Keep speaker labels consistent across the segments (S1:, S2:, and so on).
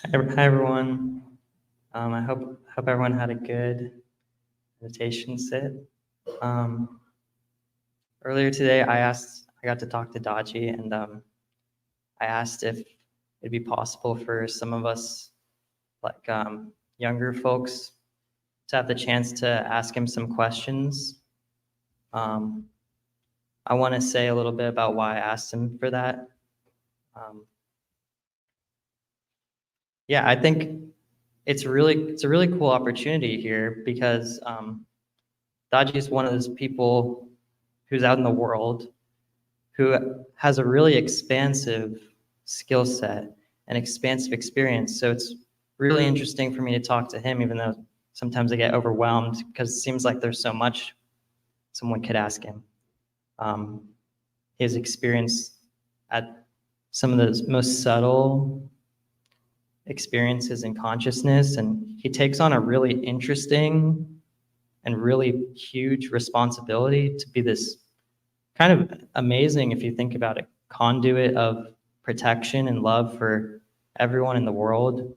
S1: Hi everyone. I hope everyone had a good meditation sit. Earlier today, I got to talk to Daaji, and I asked if it'd be possible for some of us, like younger folks, to have the chance to ask him some questions. I want to say a little bit about why I asked him for that. Yeah, I think it's a really cool opportunity here because Daaji is one of those people who's out in the world who has a really expansive skill set and expansive experience. So it's really interesting for me to talk to him, even though sometimes I get overwhelmed because it seems like there's so much someone could ask him. His experience at some of the most subtle experiences in consciousness, and he takes on a really interesting and really huge responsibility to be this kind of amazing, if you think about it, conduit of protection and love for everyone in the world,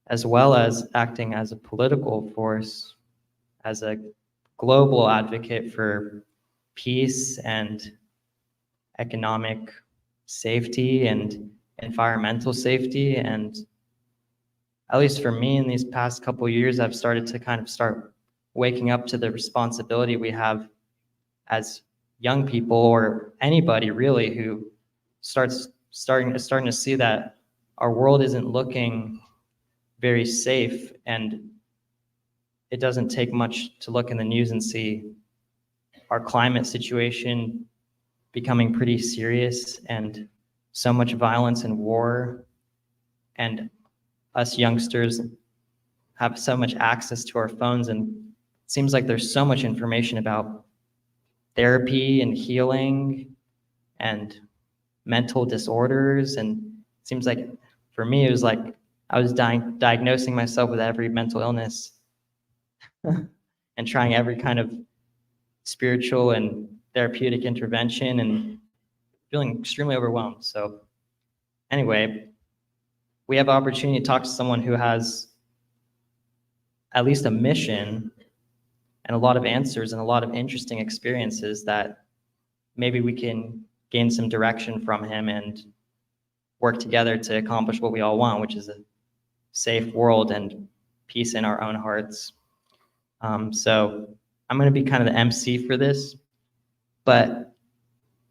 S1: as well as acting as a political force, as a global advocate for peace and economic safety and environmental safety. And at least for me, in these past couple of years, I've started to kind of start waking up to the responsibility we have as young people, or anybody really, who starting to see that our world isn't looking very safe, and it doesn't take much to look in the news and see our climate situation becoming pretty serious, and so much violence and war, and us youngsters have so much access to our phones, and it seems like there's so much information about therapy and healing and mental disorders. And it seems like for me, it was like I was diagnosing myself with every mental illness and trying every kind of spiritual and therapeutic intervention and feeling extremely overwhelmed. So anyway, we have the opportunity to talk to someone who has at least a mission and a lot of answers and a lot of interesting experiences that maybe we can gain some direction from him and work together to accomplish what we all want, which is a safe world and peace in our own hearts. So I'm going to be kind of the MC for this, but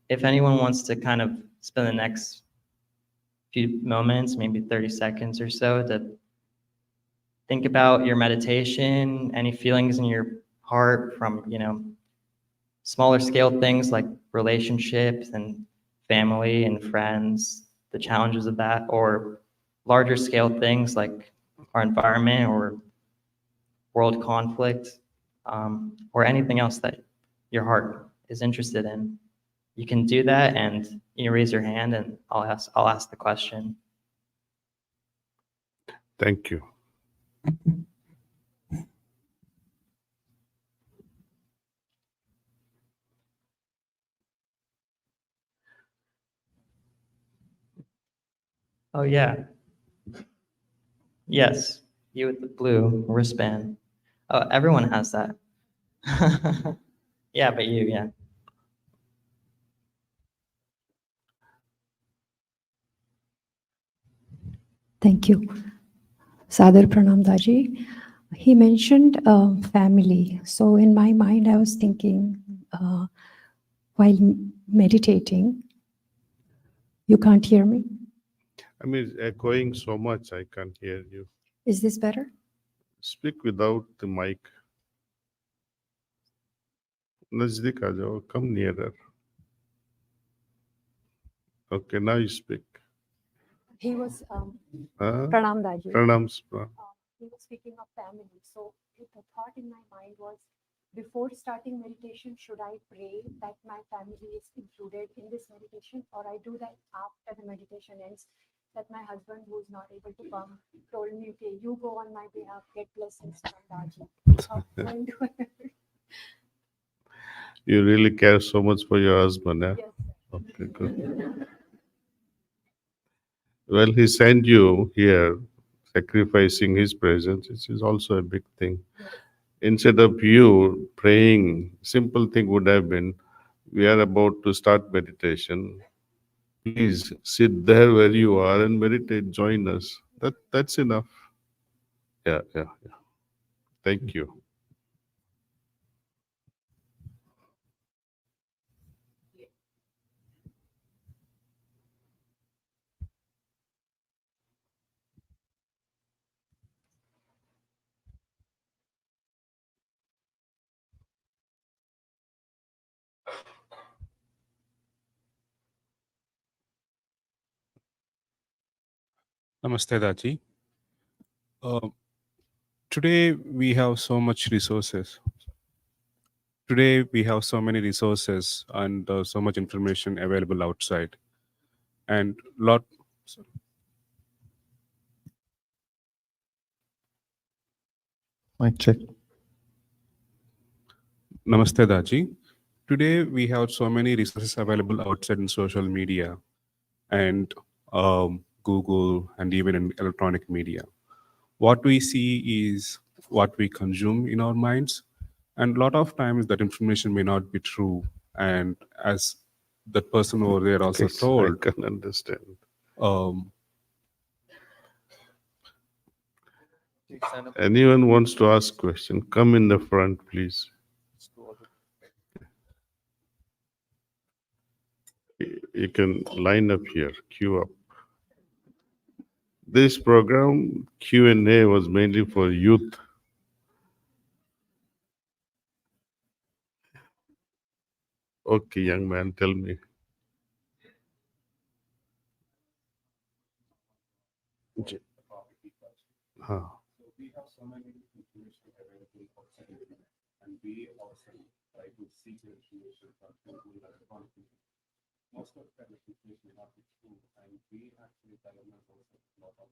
S1: if anyone wants to kind of spend the next few moments, maybe 30 seconds or so, to think about your meditation, any feelings in your heart from, smaller scale things like relationships and family and friends, the challenges of that, or larger scale things like our environment or world conflict, or anything else that your heart is interested in. You can do that, and you raise your hand, and I'll ask the question.
S2: Thank you.
S1: Oh yeah. Yes, you with the blue wristband. Oh, everyone has that. Yeah, but you, yeah.
S3: Thank you. Sadar Pranam Daaji. He mentioned family. So in my mind, I was thinking while meditating, you can't hear me?
S2: I mean, it's echoing so much, I can't hear you.
S3: Is this better?
S2: Speak without the mic. Nazdik aa jao, come nearer. Okay, now you speak.
S3: He was Pranam Daaji.
S2: Pranams.
S3: He was speaking of family. So the thought in my mind was, before starting meditation, should I pray that my family is included in this meditation, or I do that after the meditation ends? That my husband, who is not able to come, told me, okay, you go on my behalf, get blessings from Daaji.
S2: You really care so much for your husband, yeah?
S3: Yes.
S2: Okay, good. Well, he sent you here, sacrificing his presence. It is also a big thing. Instead of you praying, simple thing would have been, we are about to start meditation. Please sit there where you are and meditate. Join us. That's enough. Yeah, yeah, yeah. Thank you.
S4: Namaste, Daaji. Uh, Today we have so much resources. Today we have so many resources and so much information available outside. And lot. Sorry.
S5: Mic check.
S4: Namaste, Daaji. Today we have so many resources available outside in social media and Google and even in electronic media. What we see is what we consume in our minds, and a lot of times that information may not be true. And as that person over there also
S2: Yes, I
S4: told,
S2: can understand.
S4: um,
S2: Anyone wants to ask question, come in the front, please. You can line up here, queue up. This program, Q&A, was mainly for youth. Okay, young man, tell me. Huh.
S4: we have so many information available outside the internet, and we also try to seek the information from Google and electronic media. Most of the information may not be true, and we actually diagnose also a lot of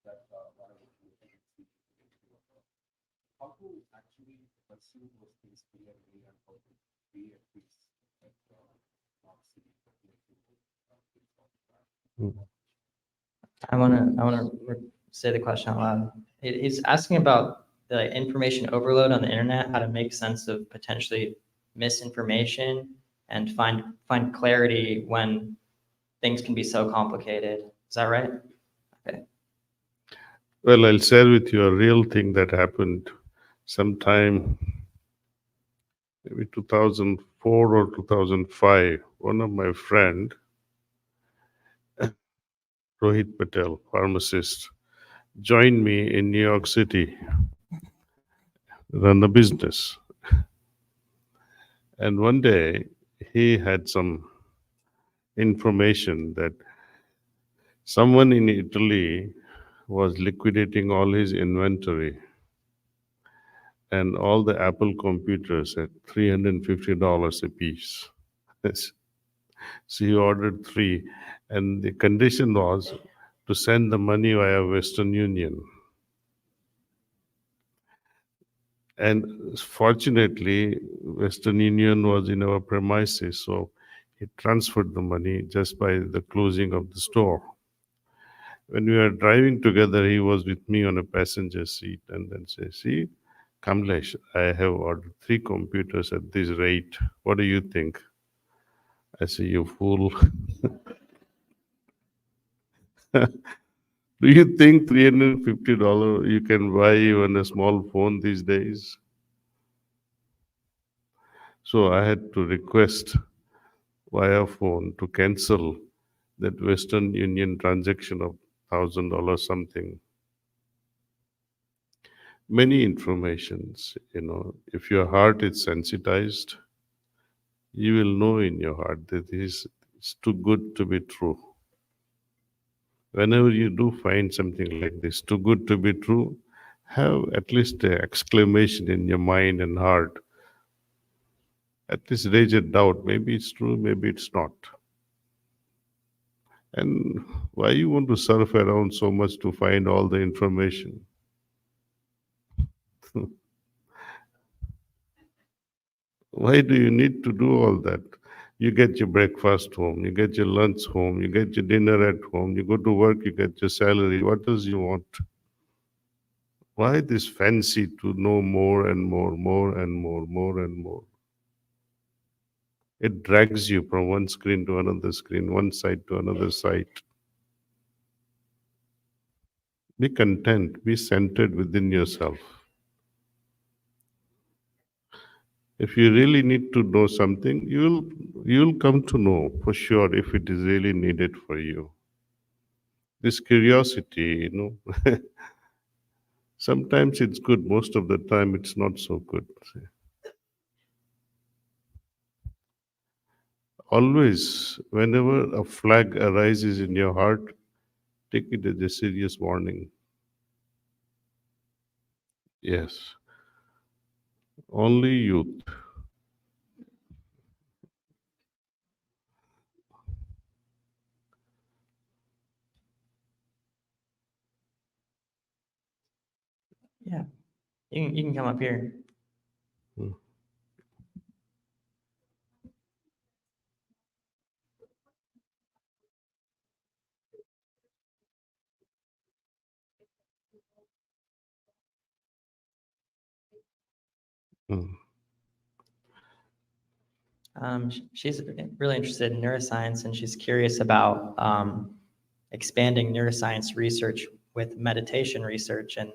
S4: that whatever information we see. How to actually pursue those things clearly and how to be at peace that not see
S1: I want to say the question out loud. He's asking about the information overload on the internet, how to make sense of potentially misinformation and find clarity when things can be so complicated. Is that right? Okay.
S2: Well, I'll share with you a real thing that happened sometime, maybe 2004 or 2005. One of my friend, Rohit Patel, pharmacist, joined me in New York City, run a business. And one day he had some information that someone in Italy was liquidating all his inventory and all the Apple computers at $350 a piece. So he ordered 3, and the condition was to send the money via Western Union. And fortunately, Western Union was in our premises, so he transferred the money just by the closing of the store. When we were driving together, he was with me on a passenger seat and then says, see, Kamlesh, I have ordered 3 computers at this rate. What do you think? I say, you fool. Do you think $350 you can buy even a small phone these days? So I had to request via phone to cancel that Western Union transaction of $1,000 something. Many informations, if your heart is sensitized, you will know in your heart that it's too good to be true. Whenever you do find something like this, too good to be true, have at least an exclamation in your mind and heart. At least raise a doubt. Maybe it's true, maybe it's not. And why you want to surf around so much to find all the information? Why do you need to do all that? You get your breakfast home, you get your lunch home, you get your dinner at home, you go to work, you get your salary. What else you want? Why this fancy to know more and more, more and more, more and more? It drags you from one screen to another screen, one side to another side. Be content, be centered within yourself. If you really need to know something, you'll come to know for sure if it is really needed for you. This curiosity, sometimes it's good, most of the time it's not so good. Always, whenever a flag arises in your heart, take it as a serious warning. Yes, only youth.
S1: Yeah, you can come up here.
S2: Hmm. Hmm.
S1: She's really interested in neuroscience, and she's curious about expanding neuroscience research with meditation research and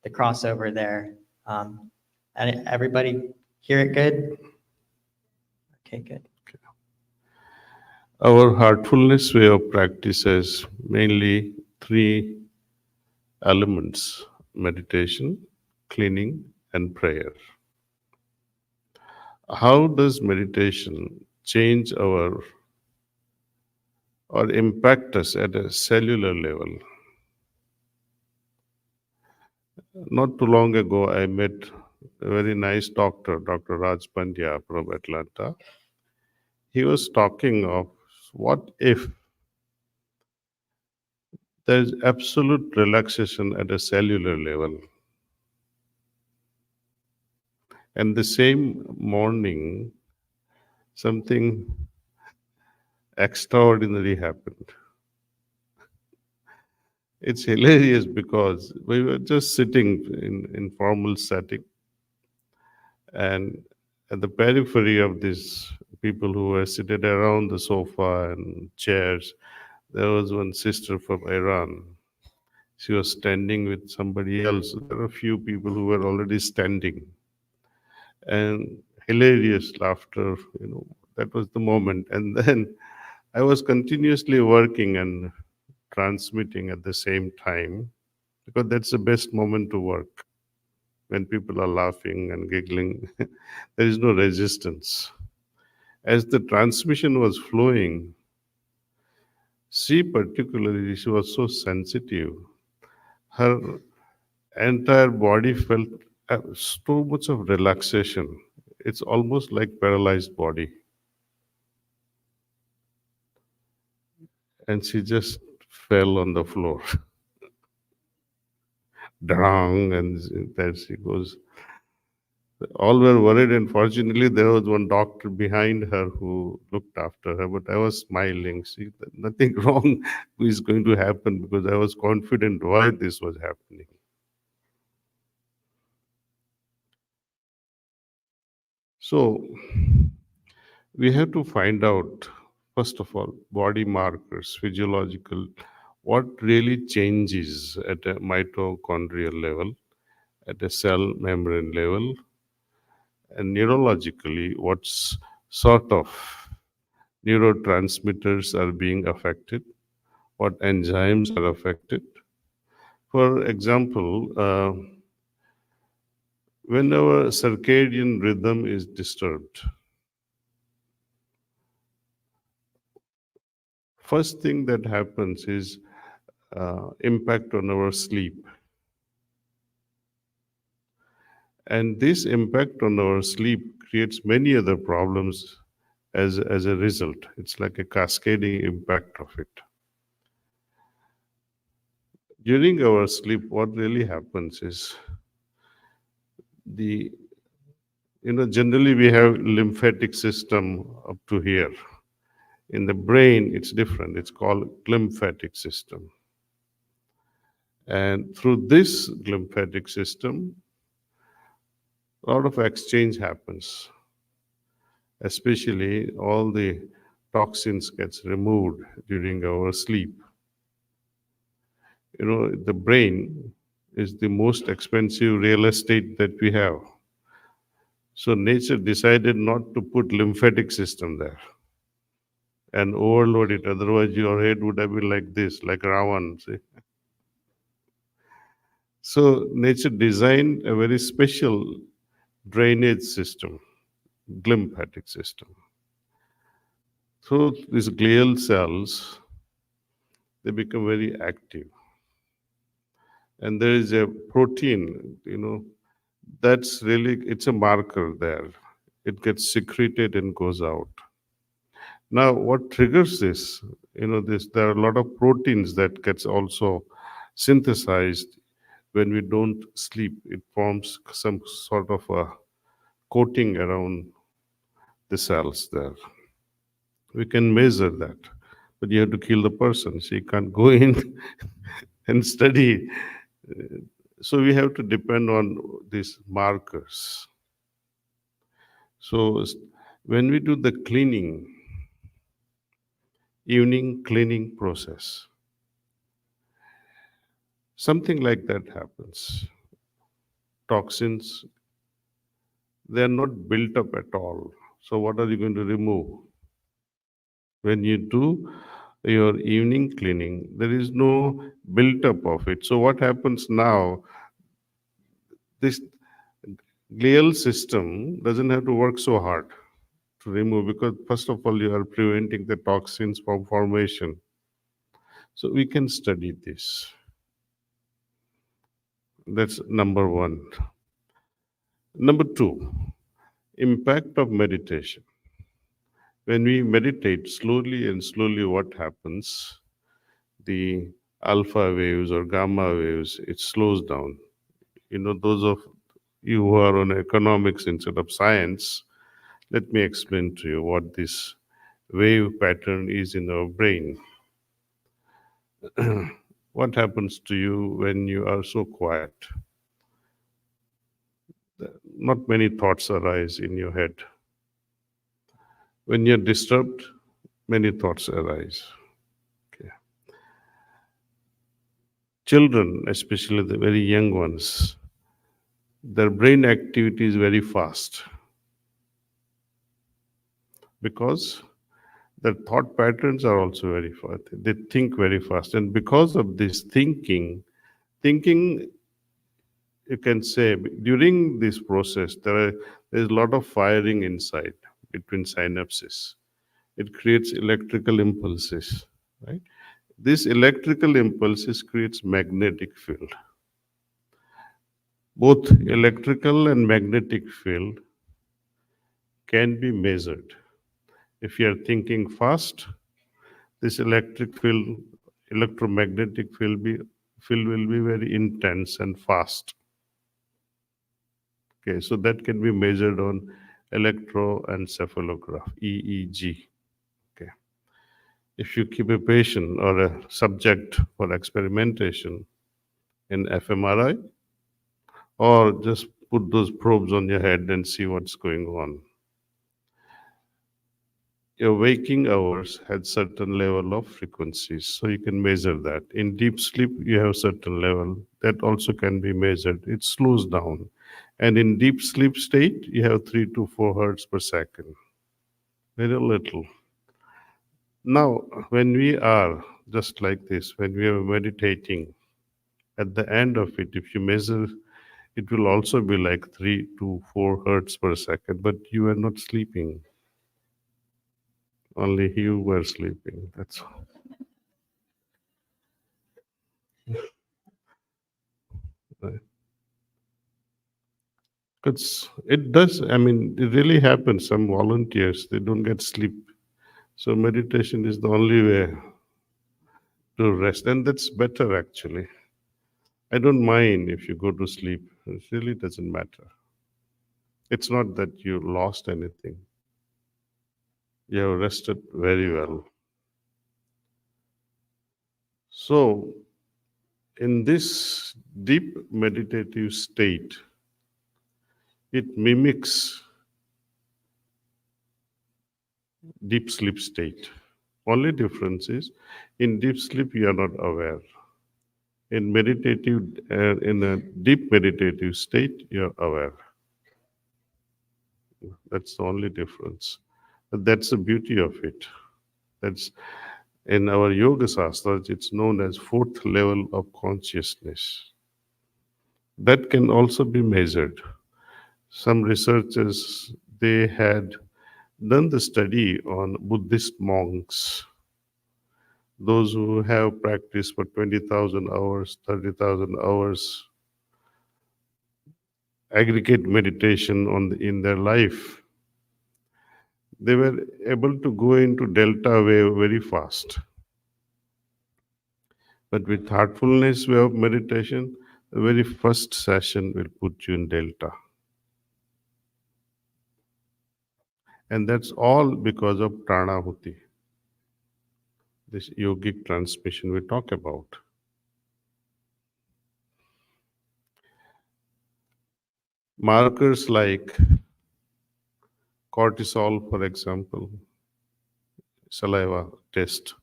S1: the crossover there. And everybody hear it good? Okay, good.
S2: Our heartfulness way of practice has mainly three elements: meditation, cleaning, and prayer. How does meditation change or impact us at a cellular level? Not too long ago, I met a very nice doctor, Dr. Raj Pandya from Atlanta. He was talking of what if there's absolute relaxation at a cellular level. And the same morning, something extraordinary happened. It's hilarious because we were just sitting in informal setting, and at the periphery of these people who were seated around the sofa and chairs, there was one sister from Iran. She was standing with somebody else. There were a few people who were already standing, and hilarious laughter. That was the moment. And then I was continuously working and transmitting at the same time, because that's the best moment to work, when people are laughing and giggling. There is no resistance. As the transmission was flowing, she was so sensitive. Her entire body felt so much of relaxation. It's almost like paralyzed body. And she just fell on the floor. Drang, and there she goes. All were worried, and fortunately, there was one doctor behind her who looked after her. But I was smiling. See, nothing wrong is going to happen, because I was confident why this was happening. So, we have to find out, first of all, body markers, physiological, what really changes at a mitochondrial level, at a cell membrane level, and neurologically, what sort of neurotransmitters are being affected, what enzymes are affected. For example, when our circadian rhythm is disturbed, first thing that happens is impact on our sleep. And this impact on our sleep creates many other problems as a result. It's like a cascading impact of it. During our sleep, what really happens is the Generally we have lymphatic system up to here. In the brain, it's different. It's called lymphatic system. And through this lymphatic system, a lot of exchange happens. Especially all the toxins gets removed during our sleep. The brain is the most expensive real estate that we have. So nature decided not to put lymphatic system there and overload it. Otherwise, your head would have been like this, like Ravan. See? So nature designed a very special drainage system, lymphatic system. So these glial cells, they become very active. And there is a protein, that's really, it's a marker there. It gets secreted and goes out. Now, what triggers this? There are a lot of proteins that gets also synthesized when we don't sleep. It forms some sort of a coating around the cells there. We can measure that, but you have to kill the person. So you can't go in and study. So we have to depend on these markers. So when we do the cleaning, evening cleaning process, something like that happens. Toxins, they are not built up at all. So what are you going to remove? When you do your evening cleaning, there is no built up of it. So what happens now? This glial system doesn't have to work so hard to remove, because first of all, you are preventing the toxins from formation. So we can study this. That's number one. Number two, impact of meditation. When we meditate slowly and slowly, what happens? The alpha waves or gamma waves, it slows down. Those of you who are on economics instead of science, let me explain to you what this wave pattern is in our brain. What happens to you when you are so quiet? Not many thoughts arise in your head. When you're disturbed, many thoughts arise. Okay. Children, especially the very young ones, their brain activity is very fast because their thought patterns are also very fast. They think very fast. And because of this thinking, you can say, during this process, there's a lot of firing inside between synapses. It creates electrical impulses, right? This electrical impulses creates magnetic field. Both electrical and magnetic field can be measured. If you are thinking fast, this electric field, electromagnetic field will be very intense and fast. Okay, so that can be measured on electroencephalograph, EEG. Okay. If you keep a patient or a subject for experimentation in fMRI, or just put those probes on your head and see what's going on. Your waking hours had certain level of frequencies, so you can measure that. In deep sleep, you have certain level that also can be measured. It slows down. And in deep sleep state, you have 3 to 4 hertz per second. Very little. Now, when we are just like this, when we are meditating, at the end of it, if you measure, it will also be like 3 to 4 hertz per second, but you are not sleeping. Only you were sleeping. That's all. Right. Because it does, it really happens. Some volunteers, they don't get sleep. So meditation is the only way to rest. And that's better actually. I don't mind if you go to sleep. It really doesn't matter. It's not that you lost anything. You have rested very well. So, in this deep meditative state, it mimics deep sleep state. Only difference is in deep sleep you are not aware. In a deep meditative state, you are aware. That's the only difference. But that's the beauty of it. That's in our yoga sastras, it's known as fourth level of consciousness. That can also be measured. Some researchers, they had done the study on Buddhist monks, those who have practiced for 20,000 hours, 30,000 hours, aggregate meditation in their life. They were able to go into delta wave very fast. But with heartfulness way of meditation, the very first session will put you in delta. And that's all because of pranahuti, this yogic transmission we talk about. Markers like cortisol, for example, saliva test.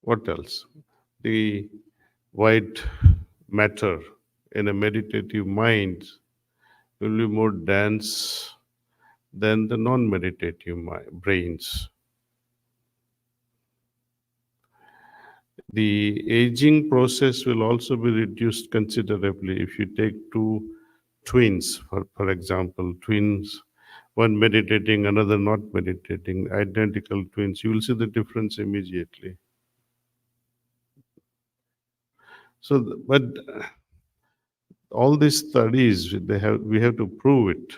S2: What else? The white matter in a meditative mind will be more dense than the non-meditative brains. The aging process will also be reduced considerably if you take two twins, for example, twins, one meditating, another not meditating, identical twins, you will see the difference immediately. So, but all these studies, we have to prove it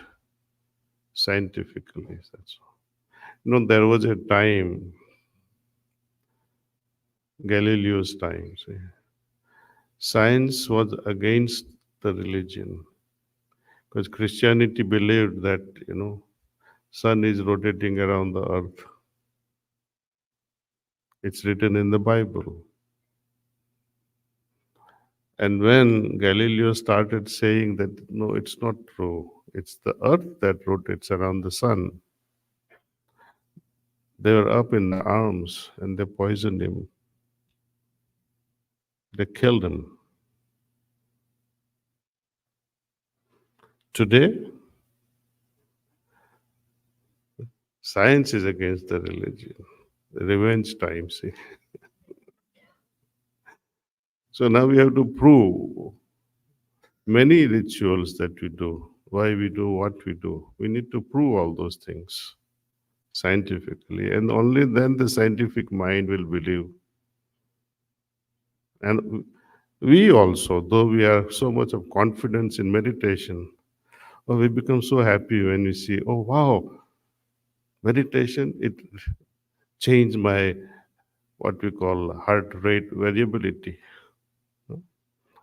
S2: scientifically. That's all. You know, there was a time, Galileo's time, say, science was against the religion because Christianity believed that, sun is rotating around the earth. It's written in the Bible. And when Galileo started saying that, no, it's not true, it's the earth that rotates around the sun, they were up in arms and they poisoned him. They killed him. Today, science is against the religion. Revenge time, see. So now we have to prove many rituals that we do, why we do what we do. We need to prove all those things scientifically, and only then the scientific mind will believe. And we also, though we have so much of confidence in meditation, we become so happy when we see, oh wow, meditation, it changed my what we call heart rate variability.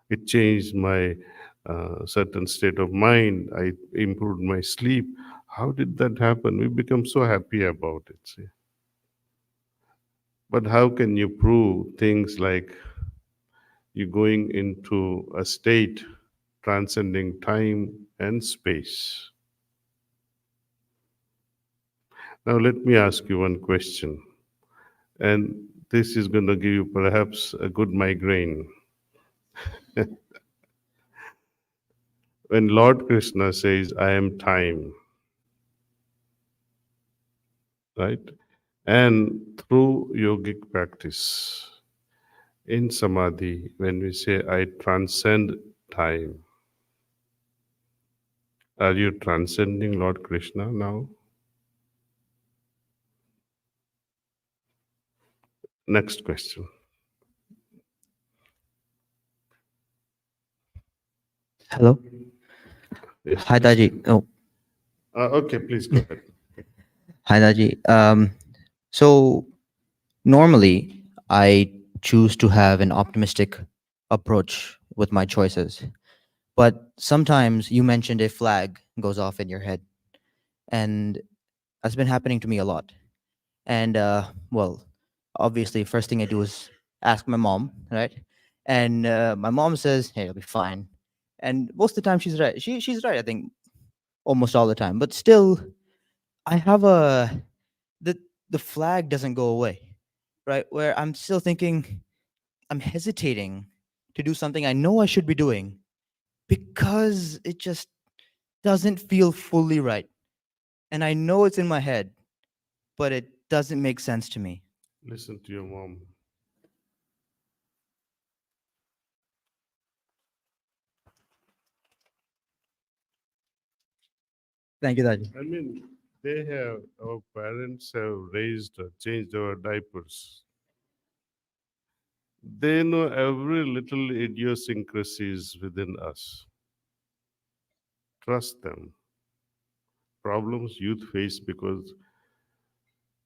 S2: It changed my certain state of mind. I improved my sleep. How did that happen? We become so happy about it. See? But how can you prove things like you going into a state transcending time and space? Now, let me ask you one question. And this is going to give you perhaps a good migraine. When Lord Krishna says, I am time, right? And through yogic practice, in samadhi, when we say, I transcend time, are you transcending Lord Krishna now? Next question.
S6: Hello.
S2: Yes,
S6: Hi,
S2: please.
S6: Daaji. Oh,
S2: Okay, please go ahead.
S6: hi, Daaji. So normally I choose to have an optimistic approach with my choices, But sometimes you mentioned a flag goes off in your head, and that's been happening to me a lot. And well, obviously, first thing I do is ask my mom, right? And my mom says, "Hey, it'll be fine." And most of the time, she's right. She's right. I think almost all the time. But still, I have the the flag doesn't go away, right? Where I'm still thinking, I'm hesitating to do something I know I should be doing because it just doesn't feel fully right. And I know it's in my head, but it doesn't make sense to me.
S2: Listen to your mom.
S6: Thank you, Daaji.
S2: I mean, our parents have raised, changed our diapers. They know every little idiosyncrasies within us. Trust them. Problems youth face because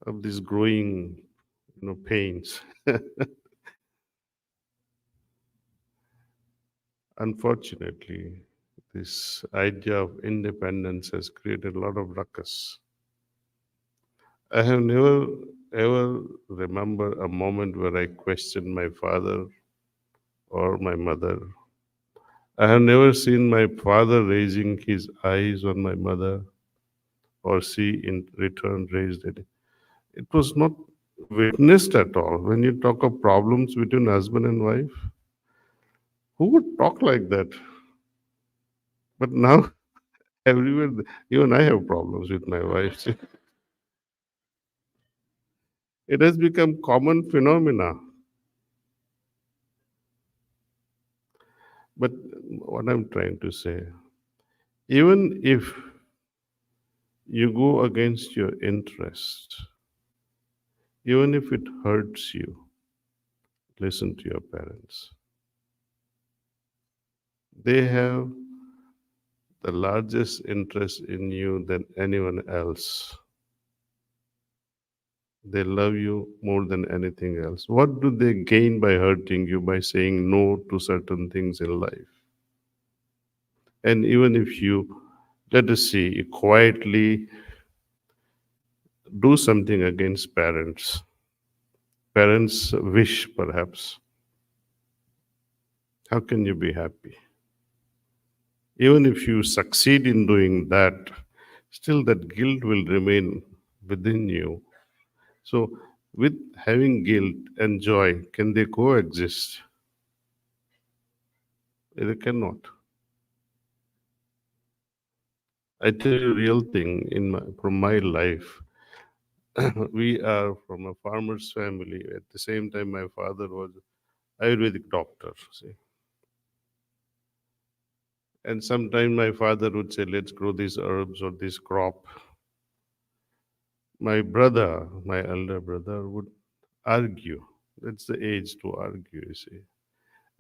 S2: of these growing, pains. Unfortunately, this idea of independence has created a lot of ruckus. I have never ever remember a moment where I questioned my father or my mother. I have never seen my father raising his eyes on my mother or she in return raised it. It was not witnessed at all. When you talk of problems between husband and wife, who would talk like that? But now everywhere, even I have problems with my wife. It has become common phenomena. But what I'm trying to say, even if you go against your interest, even if it hurts you, listen to your parents. They have the largest interest in you than anyone else. They love you more than anything else. What do they gain by hurting you, by saying no to certain things in life? And even if you, let us see, you quietly do something against parents' wish perhaps, how can you be happy? Even if you succeed in doing that, still that guilt will remain within you. So, with having guilt and joy, can they coexist? They cannot. I tell you a real thing from my life. We are from a farmer's family. At the same time, my father was Ayurvedic doctor. See. And sometimes my father would say, let's grow these herbs or this crop. My brother, my elder brother, would argue. That's the age to argue, you see,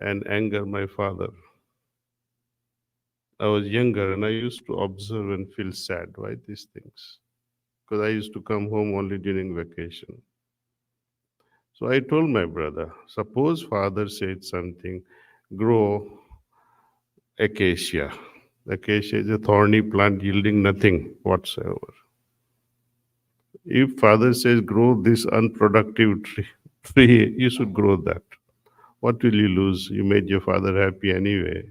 S2: and anger my father. I was younger and I used to observe and feel sad. Why these things? Because I used to come home only during vacation. So I told my brother, suppose father said something, grow acacia. Acacia is a thorny plant yielding nothing whatsoever. If father says grow this unproductive tree, you should grow that. What will you lose? You made your father happy anyway.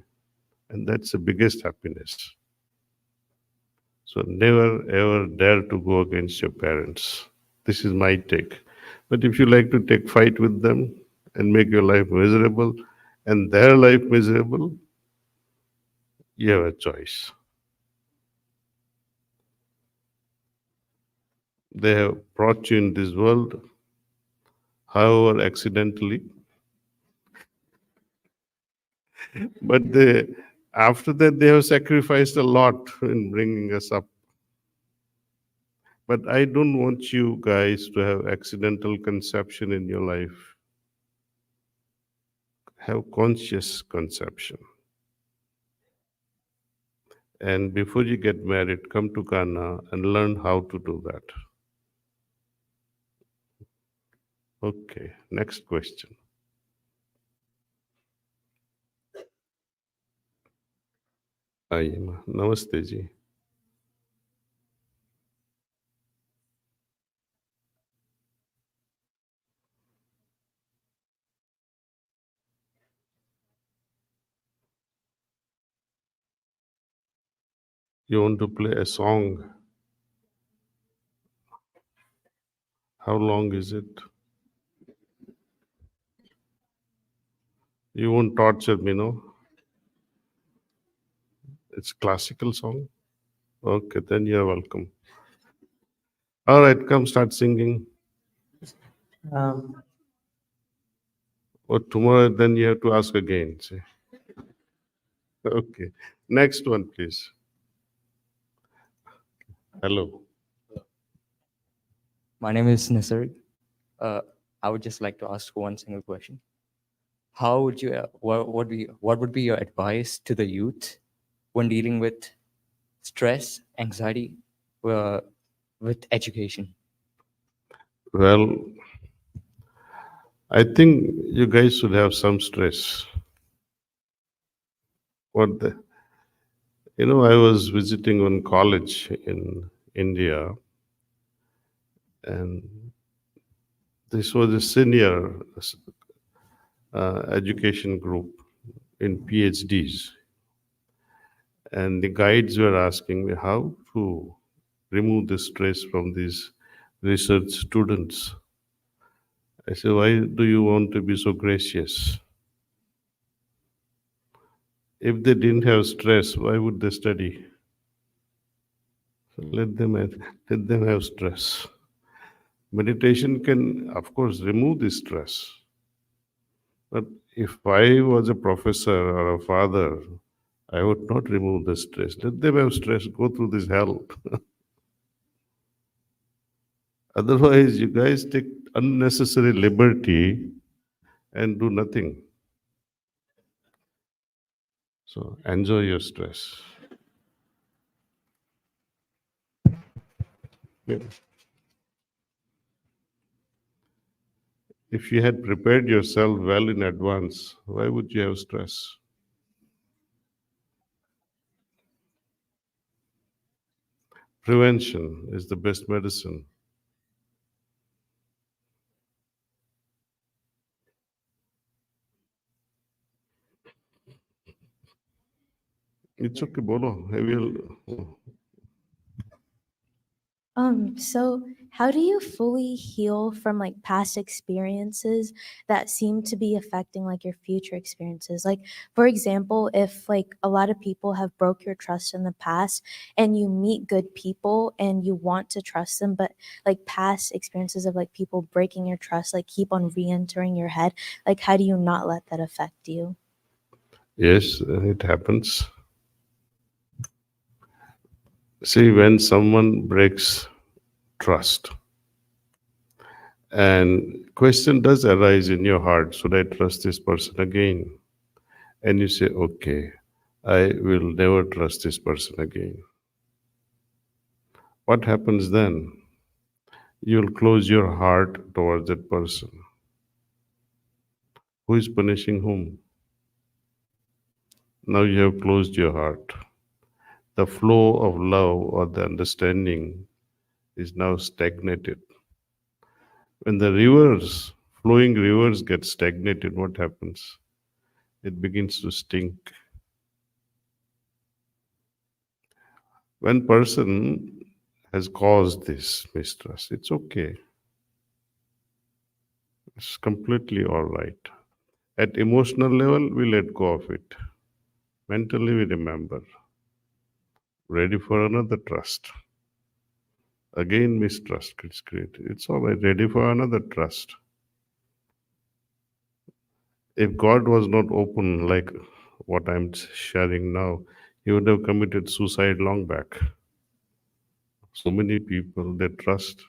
S2: And that's the biggest happiness. So never ever dare to go against your parents. This is my take. But if you like to take fight with them and make your life miserable and their life miserable, you have a choice. They have brought you in this world, however accidentally, but after that they have sacrificed a lot in bringing us up. But I don't want you guys to have accidental conception in your life. Have conscious conception. And before you get married, come to Kanha and learn how to do that. Okay, next question. आइए माँ, नमस्ते जी. You want to play a song? How long is it? You won't torture me, no? It's classical song? Okay, then you're welcome. All right, come start singing.
S1: Um,
S2: Or tomorrow, then you have to ask again. See? Okay. Next one, please. Hello.
S7: My name is Nisarg. I would just like to ask one single question. How would you, what would be your advice to the youth when dealing with stress, anxiety, uh, with education?
S2: Well, I think you guys should have some stress. What the, I was visiting one college in India, and this was a senior education group in PhDs. And the guides were asking me how to remove the stress from these research students. I said, why do you want to be so gracious? If they didn't have stress, why would they study? So let them have stress. Meditation can, of course, remove the stress. But if I was a professor or a father, I would not remove the stress. Let them have stress, go through this hell. Otherwise, you guys take unnecessary liberty and do nothing. So enjoy your stress. Yeah. If you had prepared yourself well in advance, why would you have stress? Prevention is the best medicine. It's okay, bolo. I will.
S8: So how do you fully heal from like past experiences that seem to be affecting like your future experiences? Like, for example, if like a lot of people have broke your trust in the past and you meet good people and you want to trust them, but like past experiences of like people breaking your trust, like keep on re-entering your head, like how do you not let that affect you?
S2: Yes, it happens. See, when someone breaks trust, and question does arise in your heart, should I trust this person again? And you say, okay, I will never trust this person again. What happens then? You'll close your heart towards that person. Who is punishing whom? Now you have closed your heart. The flow of love or the understanding is now stagnated. When the rivers, flowing rivers get stagnated, what happens? It begins to stink. When person has caused this mistrust, it's okay. It's completely all right. At emotional level, we let go of it. Mentally, we remember. Ready for another trust. Again, mistrust gets created. It's all right. Ready for another trust. If God was not open like what I'm sharing now, he would have committed suicide long back. So many people, they trust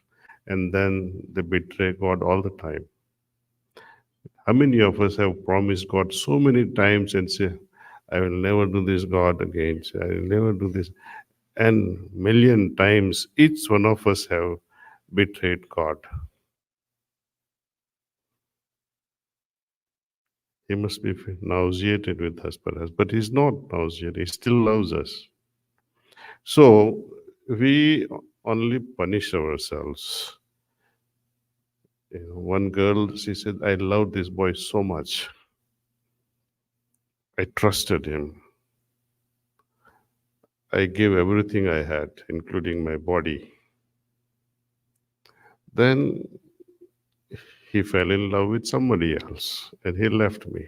S2: and then they betray God all the time. How many of us have promised God so many times and say, I will never do this, God, again. I will never do this. And million times, each one of us have betrayed God. He must be nauseated with us, perhaps, but he's not nauseated. He still loves us. So we only punish ourselves. One girl, she said, I love this boy so much. I trusted him. I gave everything I had, including my body. Then he fell in love with somebody else and he left me.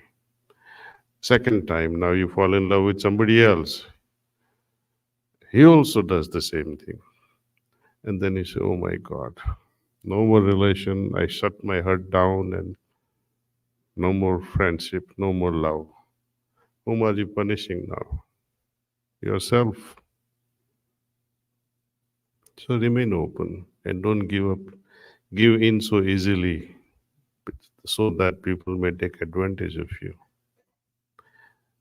S2: Second time, now you fall in love with somebody else. He also does the same thing. And then you say, oh my God, no more relation. I shut my heart down and no more friendship, no more love. Whom are you punishing now? Yourself. So remain open and don't give in so easily so that people may take advantage of you.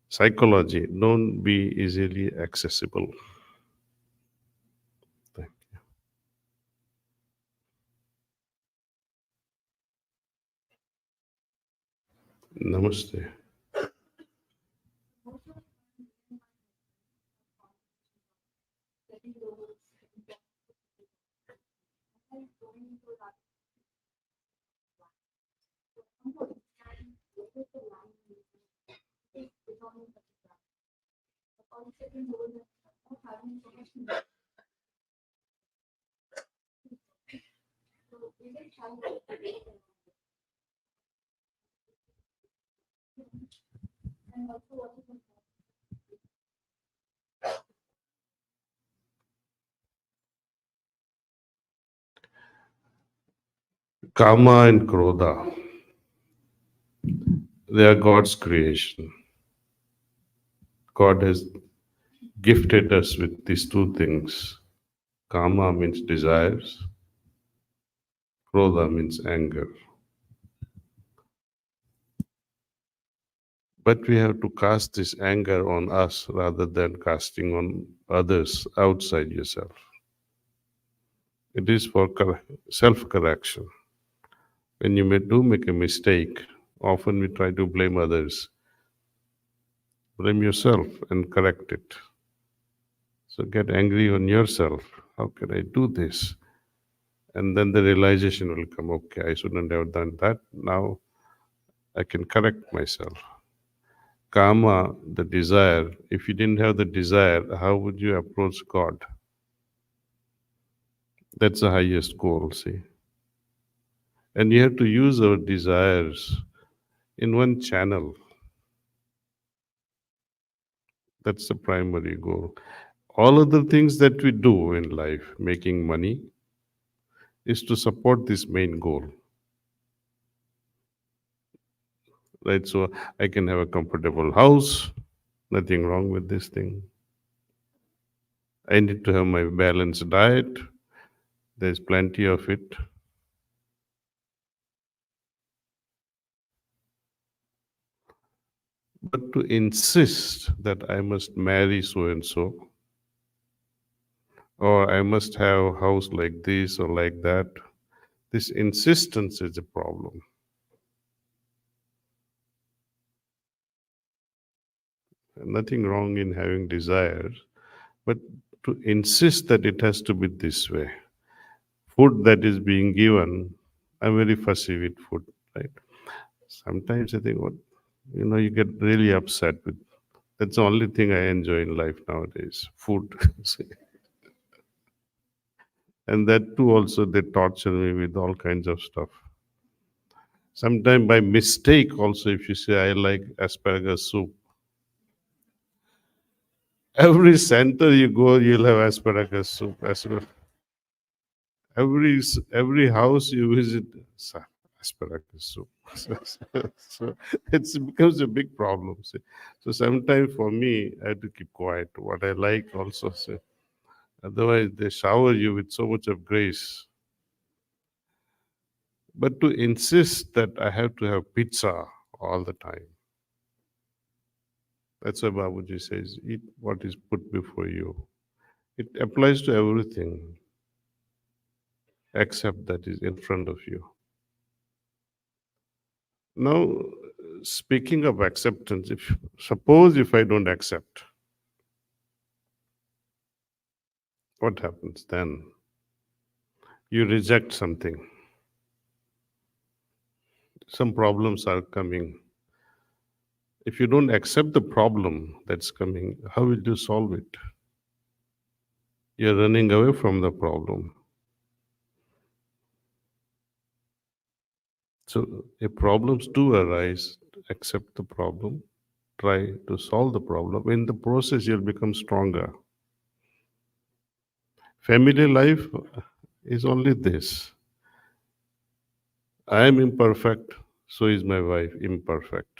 S2: Psychology, don't be easily accessible. Thank you. Namaste. Kama and Krodha, they are God's creation. God has gifted us with these two things. Kama means desires, Krodha means anger. But we have to cast this anger on us rather than casting on others outside yourself. It is for self-correction. When you do make a mistake, often we try to blame others. Blame yourself and correct it. So get angry on yourself. How can I do this? And then the realization will come, okay, I shouldn't have done that. Now I can correct myself. Kama, the desire, if you didn't have the desire, how would you approach God? That's the highest goal, see. And you have to use our desires in one channel. That's the primary goal. All other things that we do in life, making money, is to support this main goal. Right? So I can have a comfortable house, nothing wrong with this thing. I need to have my balanced diet, there's plenty of it. But to insist that I must marry so and so, or I must have a house like this or like that, this insistence is a problem. Nothing wrong in having desires, but to insist that it has to be this way. Food that is being given, I'm very fussy with food, right? Sometimes I think, you get really upset with. That's the only thing I enjoy in life nowadays, food. And that too also they torture me with all kinds of stuff. Sometimes by mistake also, if you say I like asparagus soup, every center you go, you'll have asparagus soup. Every house you visit, asparagus soup. So it becomes a big problem. See. So sometimes for me, I have to keep quiet. What I like also say. Otherwise, they shower you with so much of grace. But to insist that I have to have pizza all the time. That's why Babuji says, eat what is put before you. It applies to everything except that is in front of you. Now, speaking of acceptance, suppose if I don't accept, what happens then? You reject something. Some problems are coming. If you don't accept the problem that's coming, how will you solve it? You're running away from the problem. So if problems do arise, accept the problem, try to solve the problem. In the process, you'll become stronger. Family life is only this. I am imperfect, so is my wife imperfect.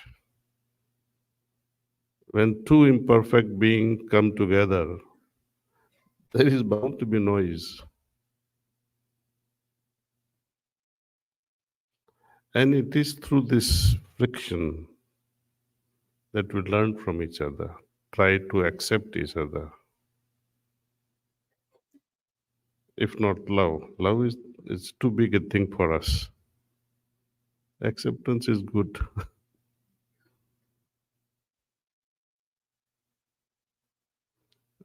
S2: When two imperfect beings come together, there is bound to be noise. And it is through this friction that we learn from each other, try to accept each other. If not love, love is too big a thing for us. Acceptance is good.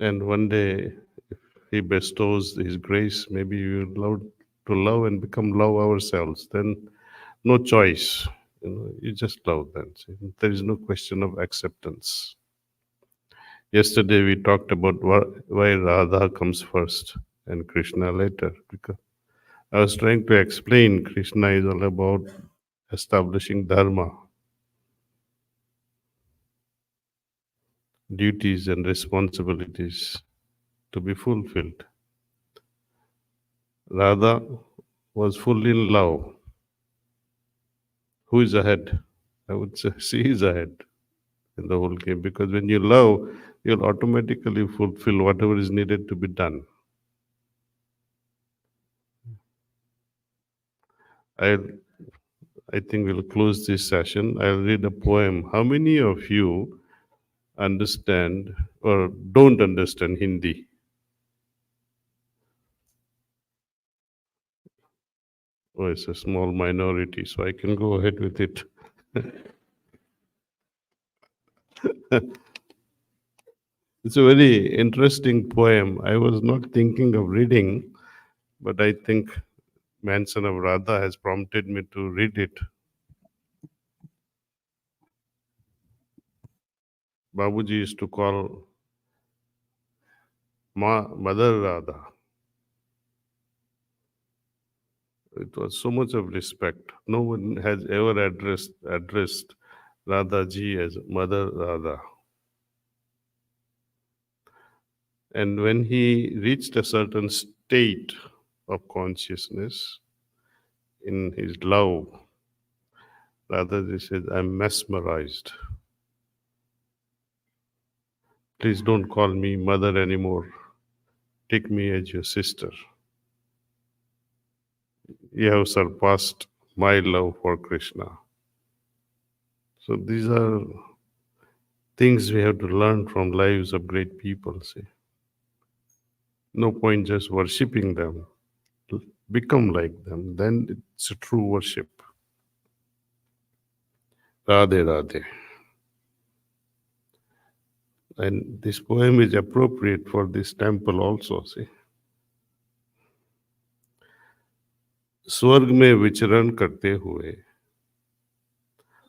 S2: And one day, if he bestows his grace, maybe we would love to love and become love ourselves. Then no choice. You just love then. There is no question of acceptance. Yesterday we talked about why Radha comes first and Krishna later. Because I was trying to explain Krishna is all about establishing dharma, duties and responsibilities to be fulfilled. Radha was fully in love. Who is ahead? I would say she is ahead in the whole game, because when you love, you'll automatically fulfill whatever is needed to be done. I think we'll close this session. I'll read a poem. How many of you understand or don't understand Hindi? Oh, it's a small minority, so I can go ahead with it. It's a very interesting poem. I was not thinking of reading, but I think mention of Radha has prompted me to read it. Babuji used to call Mother Radha. It was so much of respect. No one has ever addressed Radha ji as Mother Radha. And when he reached a certain state of consciousness in his love, Radha ji said, I'm mesmerized. Please don't call me mother anymore. Take me as your sister. You have surpassed my love for Krishna. So these are things we have to learn from lives of great people. See, no point just worshipping them. Become like them. Then it's a true worship. Radhe Radhe. And this poem is appropriate for this temple also. See, स्वर्ग में विचरण करते हुए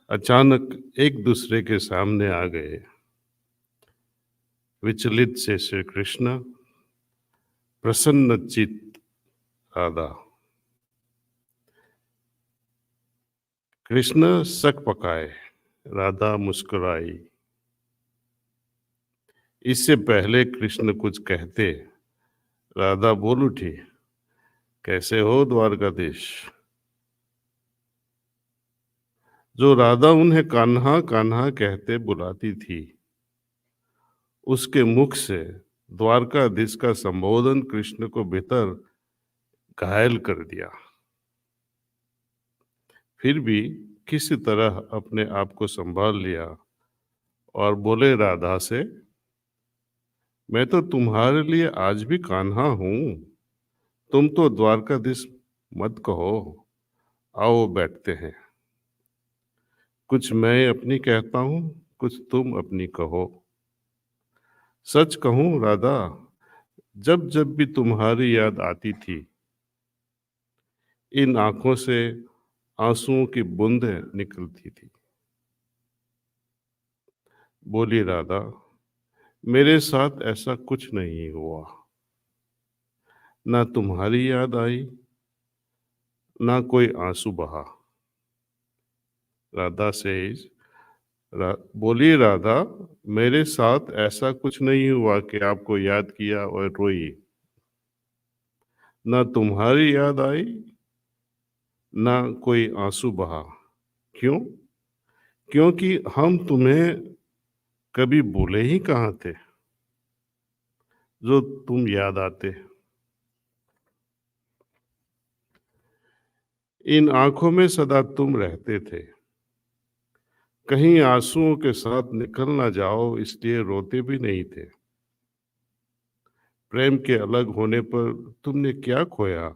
S2: अचानक एक दूसरे के सामने आ गए विचलित से श्री कृष्ण, प्रसन्न चित्त राधा। कृष्ण सक पकाए, राधा मुस्कुराई। इससे पहले कृष्ण कुछ कहते, राधा बोल उठी, कैसे हो द्वारकाधीश। जो राधा उन्हें कान्हा कान्हा कहते बुलाती थी, उसके मुख से द्वारकाधीश का संबोधन कृष्ण को भीतर घायल कर दिया। फिर भी किसी तरह अपने आप को संभाल लिया और बोले राधा से, मैं तो तुम्हारे लिए आज भी कान्हा हूं, तुम तो द्वारकाधीश मत कहो, आओ बैठते हैं। कुछ मैं अपनी कहता हूं, कुछ तुम अपनी कहो। सच कहूं राधा, जब जब भी तुम्हारी याद आती थी, इन आंखों से आंसुओं की बूंदें निकलती थी। बोली राधा, मेरे साथ ऐसा कुछ नहीं हुआ। ना तुम्हारी याद आई, ना कोई आंसू बहा। राधा सेज, बोली राधा, मेरे साथ ऐसा कुछ नहीं हुआ कि आपको याद किया और रोई। ना तुम्हारी याद आई, ना कोई आंसू बहा। क्यों? क्योंकि हम तुम्हें कभी भूले ही कहाँ थे, जो तुम याद आते। इन आंखों में सदा तुम रहते थे, कहीं आंसुओं के साथ निकल ना जाओ, इसलिए रोते भी नहीं थे। प्रेम के अलग होने पर तुमने क्या खोया?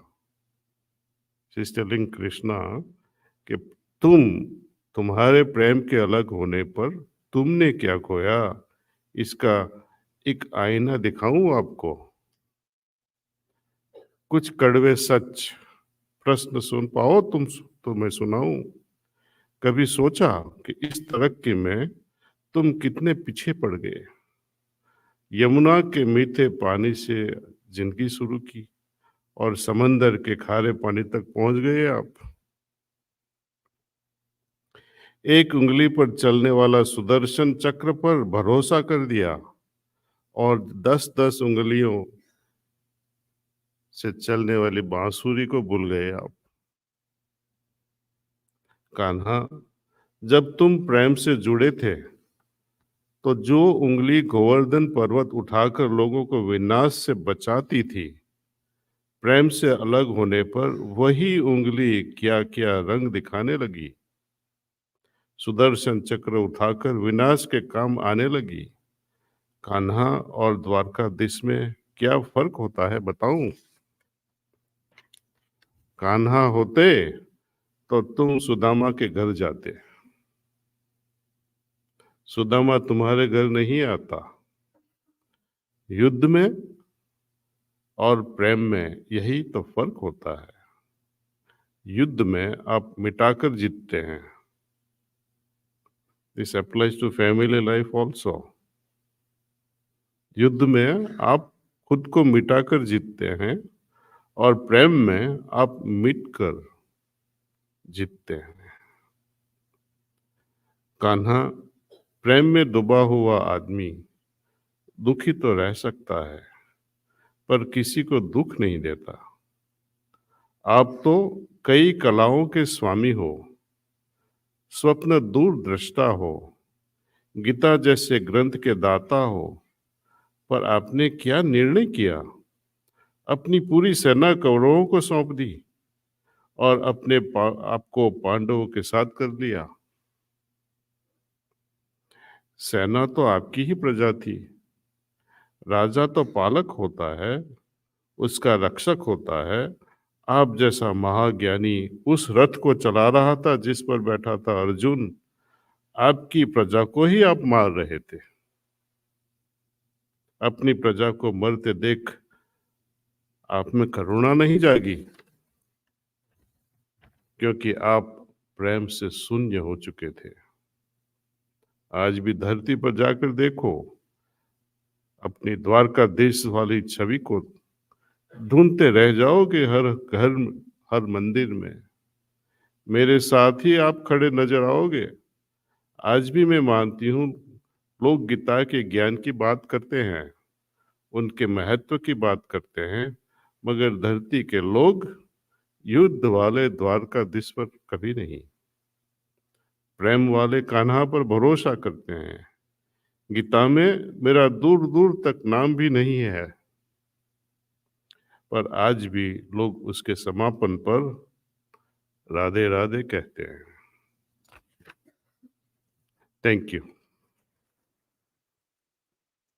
S2: टेलिंग कृष्णा कि तुम्हारे प्रेम के अलग होने पर तुमने क्या खोया, इसका एक आईना दिखाऊं आपको। कुछ कड़वे सच प्रश्न सुन पाओ तुम, तो मैं सुनाऊं। कभी सोचा कि इस तरक्की में तुम कितने पीछे पड़ गए? यमुना के मीठे पानी से जिंदगी शुरू की और समंदर के खारे पानी तक पहुंच गए आप। एक उंगली पर चलने वाला सुदर्शन चक्र पर भरोसा कर दिया और 10-10 उंगलियों से चलने वाली बांसुरी को भूल गए आप। कान्हा, जब तुम प्रेम से जुड़े थे तो जो उंगली गोवर्धन पर्वत उठाकर लोगों को विनाश से बचाती थी, प्रेम से अलग होने पर वही उंगली क्या क्या रंग दिखाने लगी। सुदर्शन चक्र उठाकर विनाश के काम आने लगी। कान्हा और द्वारकाधीश में क्या फर्क होता है बताऊं? कान्हा होते तो तुम सुदामा के घर जाते, सुदामा तुम्हारे घर नहीं आता। युद्ध में और प्रेम में यही तो फर्क होता है। युद्ध में आप मिटाकर जीतते हैं। This applies to family life also. युद्ध में आप खुद को मिटाकर जीतते हैं और प्रेम में आप मिटकर जीतते हैं। कान्हा, प्रेम में डूबा हुआ आदमी दुखी तो रह सकता है, पर किसी को दुख नहीं देता। आप तो कई कलाओं के स्वामी हो, स्वप्न दूरदृष्टा हो, गीता जैसे ग्रंथ के दाता हो, पर आपने क्या निर्णय किया? अपनी पूरी सेना कौरवों को सौंप दी और आपको पांडवों के साथ कर लिया। सेना तो आपकी ही प्रजा थी। राजा तो पालक होता है, उसका रक्षक होता है। आप जैसा महाज्ञानी उस रथ को चला रहा था जिस पर बैठा था अर्जुन। आपकी प्रजा को ही आप मार रहे थे। अपनी प्रजा को मरते देख आप में करुणा नहीं जागी, क्योंकि आप प्रेम से शून्य हो चुके थे। आज भी धरती पर जाकर देखो, अपनी द्वारकाधीश वाली छवि को ढूंढते रह जाओगे हर घर, हर मंदिर में। मेरे साथ ही आप खड़े नजर आओगे। आज भी मैं मानती हूँ, लोग गीता के ज्ञान की बात करते हैं, उनके महत्व की बात करते हैं, मगर धरती के लोग युद्ध वाले द्वारकाधीश पर कभी नहीं। प्रेम वाले कान्हा पर भरोसा करते हैं। गीता में मेरा दूर दूर तक नाम भी नहीं है, पर आज भी लोग उसके समापन पर राधे राधे कहते हैं। Thank you.